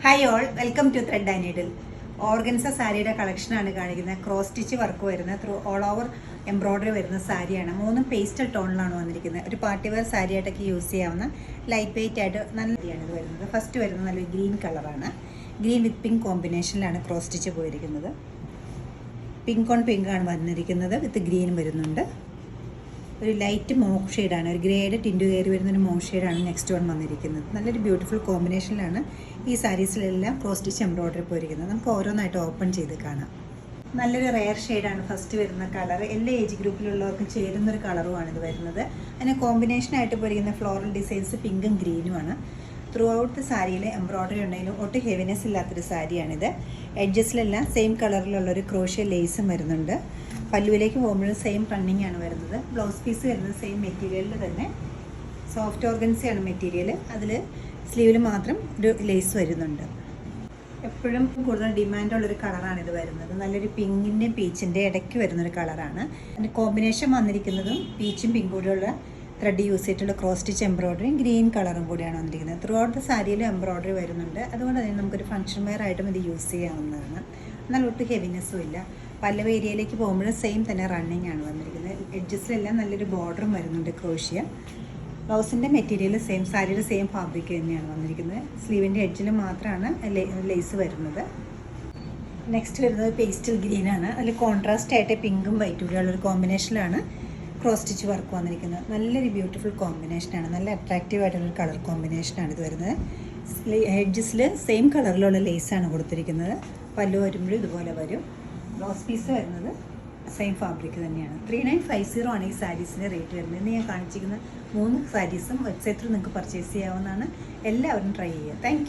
Hi all, welcome to thread and needle. Organza സാരിയുടെ കളക്ഷനാണ് കാണിക്കുന്നത്. ക്രോസ് സ്റ്റിച്ച് വർക്ക് വരുന്ന ത്രൂ ഓൾ ഓവർ എംബ്രോയ്ഡറി വരുന്ന സാരിയാണ്. മൂന്നും പേസ്റ്റൽ ടോണിലാണ് വന്നിരിക്കുന്നത്. ഒരു പാർട്ടി വെയർ സാരിയായിട്ടൊക്കെ യൂസ് ചെയ്യാവുന്ന ലൈറ്റ് വെയിറ്റ് ആയിട്ട് നല്ല സാരിയാണ് ഇത് വരുന്നത്. ഫസ്റ്റ് വരുന്നത് നല്ലൊരു ഗ്രീൻ കളറാണ്. ഗ്രീൻ വിത്ത് പിങ്ക് കോമ്പിനേഷനിലാണ് ക്രോസ് സ്റ്റിച്ച് പോയിരിക്കുന്നത്. പിങ്ക് ഓൺ പിങ്ക് ആണ് വന്നിരിക്കുന്നത്, വിത്ത് ഗ്രീനും വരുന്നുണ്ട്. ഒരു ലൈറ്റ് മോക്ക് ഷെയ്ഡാണ്, ഒരു ഗ്രേഡ് ടിൻറ്റു കയറി വരുന്നൊരു മോക്ക് ഷെയ്ഡാണ് നെക്സ്റ്റ് വൺ വന്നിരിക്കുന്നത്. നല്ലൊരു ബ്യൂട്ടിഫുൾ കോമ്പിനേഷനിലാണ് ഈ സാരീസിലെല്ലാം ക്രോസ് സ്റ്റിച്ച് എംബ്രോയ്ഡറി പോയിരിക്കുന്നത്. നമുക്ക് ഓരോന്നായിട്ട് ഓപ്പൺ ചെയ്ത് കാണാം. നല്ലൊരു റെയർ ഷെയ്ഡാണ് ഫസ്റ്റ് വരുന്ന കളർ. എല്ലാ ഏജ് ഗ്രൂപ്പിലുള്ളവർക്കും ചേരുന്നൊരു കളറുമാണ് ഇത് വരുന്നത്. അതിന് കോമ്പിനേഷനായിട്ട് പോയിരിക്കുന്ന ഫ്ലോറൽ ഡിസൈൻസ് പിങ്കും ഗ്രീനുമാണ്. ത്രൂ ഔട്ട് സാരിയിൽ എംബ്രോയ്ഡറി ഉണ്ടെങ്കിലും ഒട്ടും ഹെവിനെസ് ഇല്ലാത്തൊരു സാരിയാണിത്. എഡ്ജസിലെല്ലാം സെയിം കളറിലുള്ളൊരു ക്രോഷ്യ ലേസും വരുന്നുണ്ട്. പല്ലുവിലേക്ക് പോകുമ്പോഴും സെയിം റണ്ണിങ് ആണ് വരുന്നത്. ബ്ലൗസ് പീസ് വരുന്നത് സെയിം മെറ്റീരിയലിൽ തന്നെ, സോഫ്റ്റ് ഓർഗൻസിയാണ് മെറ്റീരിയൽ. അതിൽ സ്ലീവിൽ മാത്രം ഒരു ലേസ് വരുന്നുണ്ട്. എപ്പോഴും കൂടുതൽ ഡിമാൻഡുള്ളൊരു കളറാണ് ഇത് വരുന്നത്. നല്ലൊരു പിങ്കിൻ്റെയും പീച്ചിൻ്റെ ഇടയ്ക്ക് വരുന്നൊരു കളറാണ്. അതിൻ്റെ കോമ്പിനേഷൻ വന്നിരിക്കുന്നതും പീച്ചും പിങ്കും കൂടെയുള്ള ത്രെഡ് യൂസ് ചെയ്തിട്ടുള്ള ക്രോസ് സ്റ്റിച്ച് എംബ്രോയ്ഡറിയും ഗ്രീൻ കളറും കൂടിയാണ് വന്നിരിക്കുന്നത്. ത്രൂ ഔട്ട് സാരിയിലും എംബ്രോയ്ഡറി വരുന്നുണ്ട്. അതുകൊണ്ട് തന്നെ നമുക്കൊരു ഫംഗ്ഷൻ വെയർ ആയിട്ടും ഇത് യൂസ് ചെയ്യാവുന്നതാണ്. എന്നാൽ ഒട്ടും ഹെവിനെസ്സും ഇല്ല. പല്ലവ ഏരിയയിലേക്ക് പോകുമ്പോഴും സെയിം തന്നെ റണ്ണിങ് ആണ് വന്നിരിക്കുന്നത്. എഡ്ജസിലെല്ലാം നല്ലൊരു ബോർഡറും വരുന്നുണ്ട് ക്രോഷ്യ. ബ്ലൗസിൻ്റെ മെറ്റീരിയൽ സെയിം, സാരിയുടെ സെയിം ഫാബ്രിക് തന്നെയാണ് വന്നിരിക്കുന്നത്. സ്ലീവിൻ്റെ എഡ്ജിൽ മാത്രമാണ് ലേസ് വരുന്നത്. നെക്സ്റ്റ് വരുന്നത് പേസ്റ്റൽ ഗ്രീനാണ്. അതിൽ കോൺട്രാസ്റ്റ് ആയിട്ട് പിങ്കും വൈറ്റും കൂടെയുള്ളൊരു കോമ്പിനേഷനിലാണ് ക്രോസ് സ്റ്റിച്ച് വർക്ക് വന്നിരിക്കുന്നത്. നല്ലൊരു ബ്യൂട്ടിഫുൾ കോമ്പിനേഷനാണ്, നല്ല അട്രാക്റ്റീവ് ആയിട്ടുള്ള കളർ കോമ്പിനേഷനാണ് ഇത് വരുന്നത്. എഡ്ജസിൽ സെയിം കളറിലുള്ള ലേസാണ് കൊടുത്തിരിക്കുന്നത്. പല്ലു വരുമ്പോഴും ഇതുപോലെ വരും. ബ്ലൗസ് പീസ് വരുന്നത് സെയിം ഫാബ്രിക് തന്നെയാണ്. 3950 ആണ് ഈ സാരീസിൻ്റെ റേറ്റ് വരുന്നത്. ഇന്ന് ഞാൻ കാണിച്ചിരിക്കുന്ന 3 സാരീസും വെബ്സൈറ്റിൽ നിങ്ങൾക്ക് പർച്ചേസ് ചെയ്യാവുന്നതാണ്. എല്ലാവരും ട്രൈ ചെയ്യുക. താങ്ക്